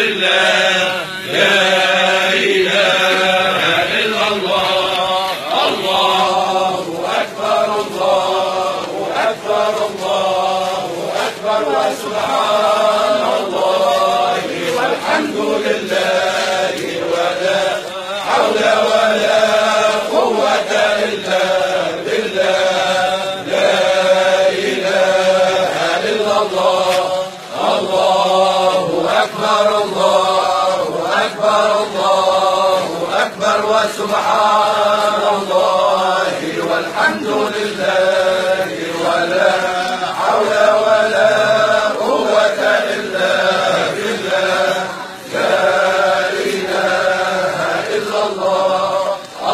لله لا إله إلا الله الله أكبر الله أكبر الله أكبر وسبحان الله والحمد لله ولا حول ولا قوة إلا بالله لا إله إلا الله الله أكبر الله أكبر الله أكبر وسبحان الله والحمد لله ولا حول ولا قوة إلا بالله لا إله إلا الله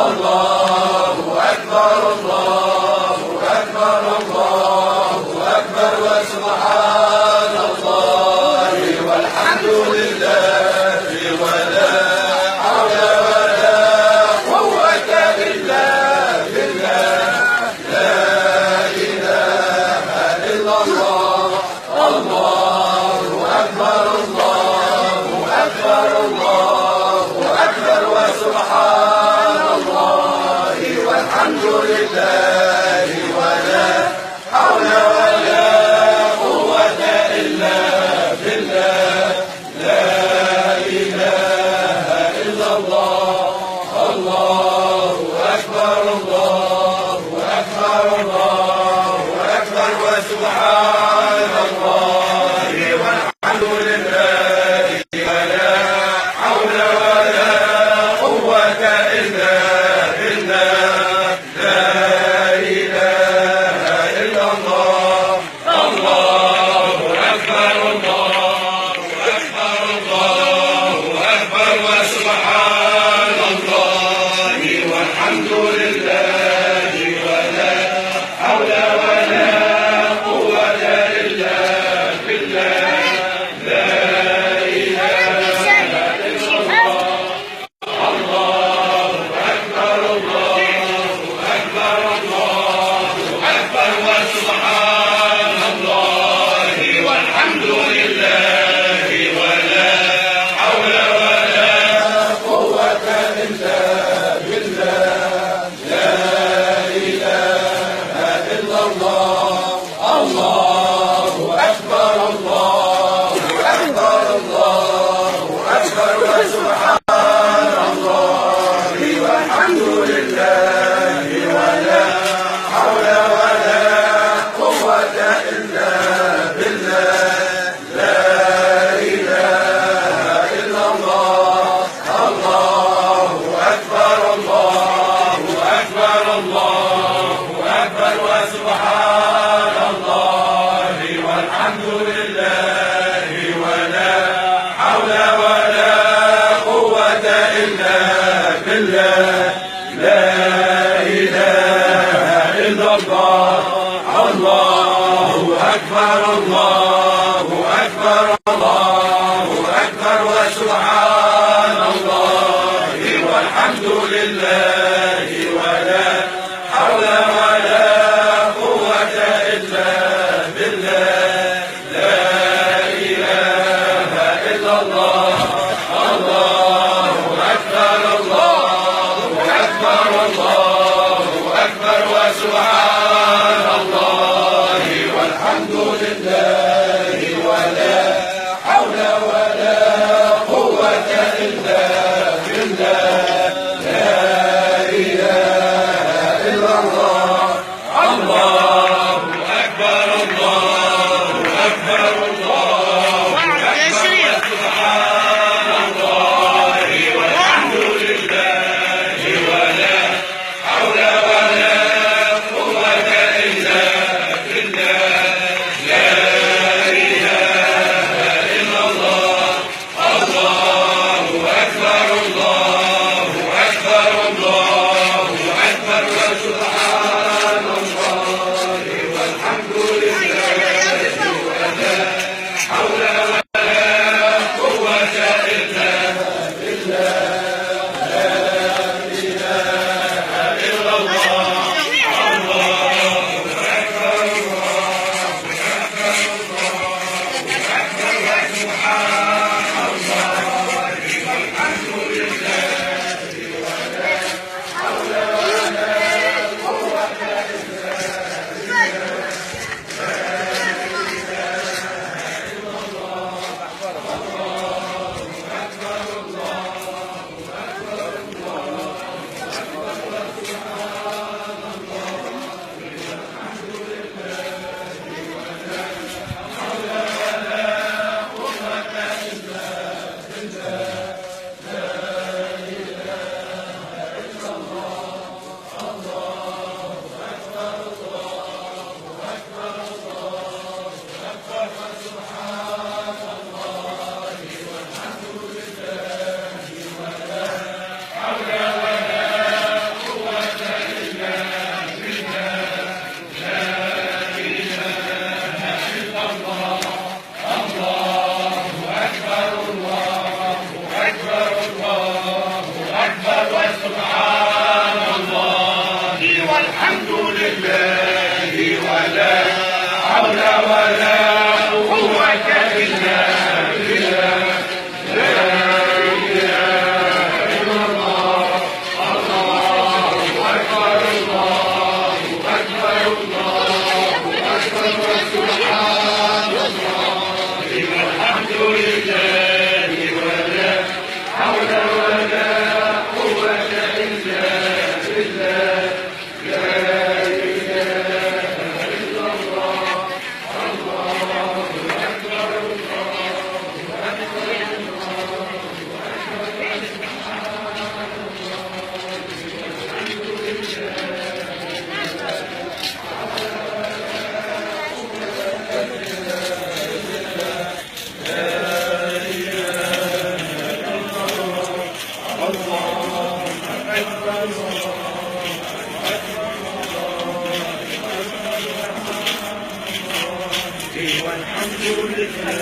الله أكبر الله أكبر الله أكبر وسبحان الله والحمد لله ولا حول ولا قوة إلا بالله لا إله إلا الله الله أكبر الله أكبر الله أكبر وسبحان الله والحمد لله ولا حول ولا قوة إلا بالله لا إله إلا الله الله أكبر الله أكبر الله أكبر وسبحان الله والحمد لله ولا حول ولا قوة إلا بالله لا إله إلا الله الله أكبر الله أكبر الله أكبر وسبحان الله والحمد لله ولا حول ولا قوة إلا بالله لا إله إلا الله الله أكبر الله أكبر الله أكبر وسبحان الله والحمد لله ولا حول ولا قوة إلا بالله لا إله إلا الله الله أكبر الله أكبر الله أكبر وسبحان الله والحمد لله ولا حول ولا قوة إلا بالله لا إله إلا الله الله أكبر الله أكبر الله أكبر وسبحان الله والحمد لله ولا حول ولا قوة إلا بالله لا إله إلا الله الله أكبر الله أكبر الله أكبر وسبحان الله والحمد لله ولا حول ولا قوة إلا بالله لا إله إلا الله الله أكبر الله أكبر الله أكبر وسبحان الله والحمد لله ولا حول ولا قوة إلا بالله لا إله إلا الله الله أكبر الله أكبر الله أكبر وسبحان والحمد لله